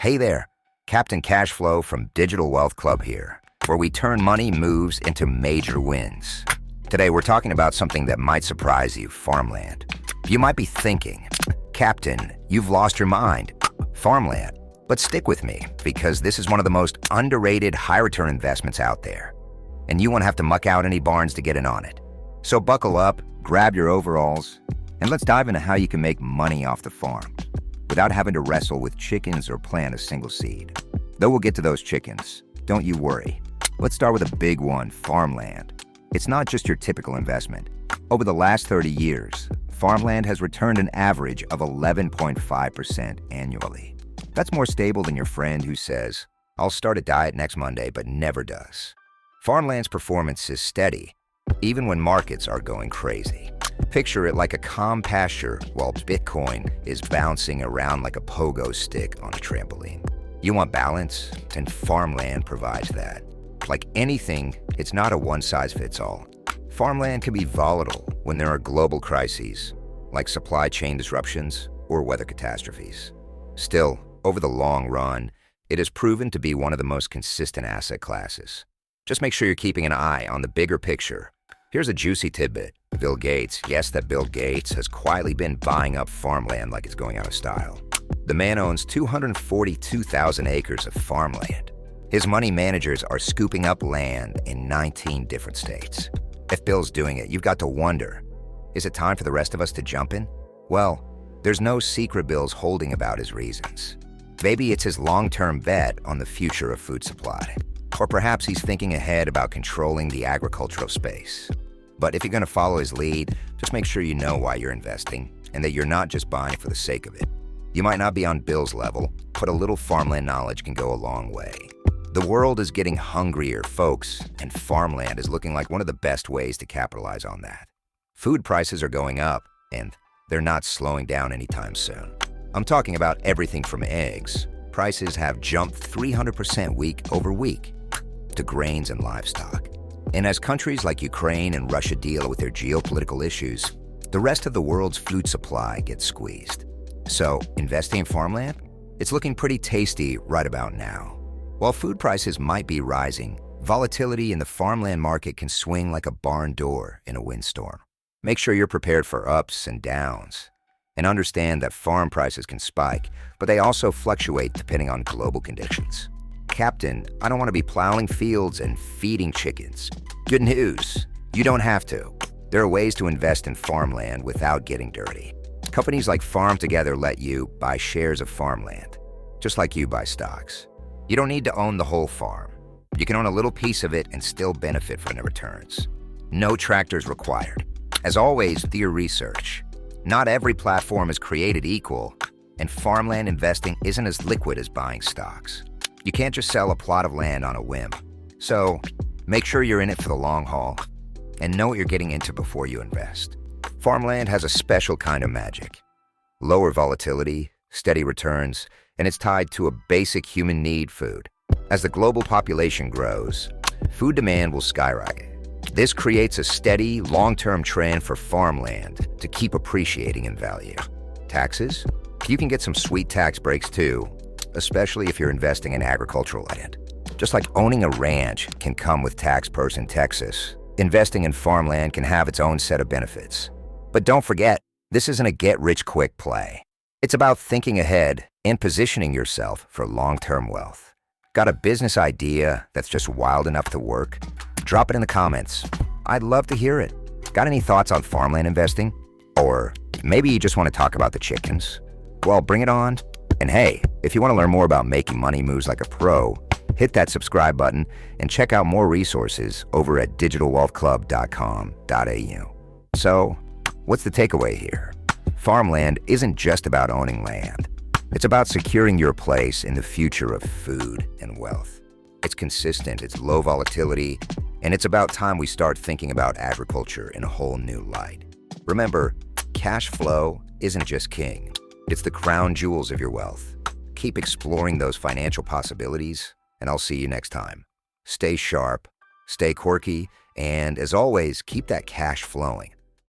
Hey there, Captain Cashflow from Digital Wealth Club here, where we turn money moves into major wins. Today we're talking about something that might surprise you, farmland. You might be thinking, Captain, you've lost your mind. Farmland. But stick with me, because this is one of the most underrated high-return investments out there. And you won't have to muck out any barns to get in on it. So buckle up, grab your overalls, and let's dive into how you can make money off the farm without having to wrestle with chickens or plant a single seed. Though we'll get to those chickens, don't you worry. Let's start with a big one, farmland. It's not just your typical investment. Over the last 30 years, farmland has returned an average of 11.5% annually. That's more stable than your friend who says, I'll start a diet next Monday, but never does. Farmland's performance is steady, even when markets are going crazy. Picture it like a calm pasture while Bitcoin is bouncing around like a pogo stick on a trampoline. You want balance, and farmland provides that. Like anything, it's not a one-size-fits-all. Farmland can be volatile when there are global crises, like supply chain disruptions or weather catastrophes. Still, over the long run, it has proven to be one of the most consistent asset classes. Just make sure you're keeping an eye on the bigger picture. Here's a juicy tidbit. Bill Gates, yes, that Bill Gates has quietly been buying up farmland like it's going out of style. The man owns 242,000 acres of farmland. His money managers are scooping up land in 19 different states. If Bill's doing it, you've got to wonder, is it time for the rest of us to jump in? Well, there's no secret Bill's holding about his reasons. Maybe it's his long-term bet on the future of food supply. Or perhaps he's thinking ahead about controlling the agricultural space. But if you're going to follow his lead, just make sure you know why you're investing and that you're not just buying for the sake of it. You might not be on Bill's level, but a little farmland knowledge can go a long way. The world is getting hungrier, folks, and farmland is looking like one of the best ways to capitalize on that. Food prices are going up, and they're not slowing down anytime soon. I'm talking about everything from eggs. Prices have jumped 300% week over week, to grains and livestock. And as countries like Ukraine and Russia deal with their geopolitical issues, the rest of the world's food supply gets squeezed. So, investing in farmland? It's looking pretty tasty right about now. While food prices might be rising, volatility in the farmland market can swing like a barn door in a windstorm. Make sure you're prepared for ups and downs, and understand that farm prices can spike, but they also fluctuate depending on global conditions. Captain, I don't want to be plowing fields and feeding chickens. Good news, you don't have to. There are ways to invest in farmland without getting dirty. Companies like Farm Together let you buy shares of farmland, just like you buy stocks. You don't need to own the whole farm. You can own a little piece of it and still benefit from the returns. No tractors required. As always, do your research. Not every platform is created equal, and farmland investing isn't as liquid as buying stocks. You can't just sell a plot of land on a whim. So, make sure you're in it for the long haul, and know what you're getting into before you invest. Farmland has a special kind of magic. Lower volatility, steady returns, and it's tied to a basic human need, food. As the global population grows, food demand will skyrocket. This creates a steady, long-term trend for farmland to keep appreciating in value. Taxes? You can get some sweet tax breaks too, especially if you're investing in agricultural land. Just like owning a ranch can come with tax perks in Texas, investing in farmland can have its own set of benefits. But don't forget, this isn't a get-rich-quick play. It's about thinking ahead and positioning yourself for long-term wealth. Got a business idea that's just wild enough to work? Drop it in the comments. I'd love to hear it. Got any thoughts on farmland investing? Or maybe you just want to talk about the chickens? Well, bring it on. And hey, if you want to learn more about making money moves like a pro, hit that subscribe button and check out more resources over at digitalwealthclub.com.au. So, what's the takeaway here? Farmland isn't just about owning land. It's about securing your place in the future of food and wealth. It's consistent, it's low volatility, and it's about time we start thinking about agriculture in a whole new light. Remember, cash flow isn't just king. It's the crown jewels of your wealth. Keep exploring those financial possibilities, and I'll see you next time. Stay sharp, stay quirky, and as always, keep that cash flowing.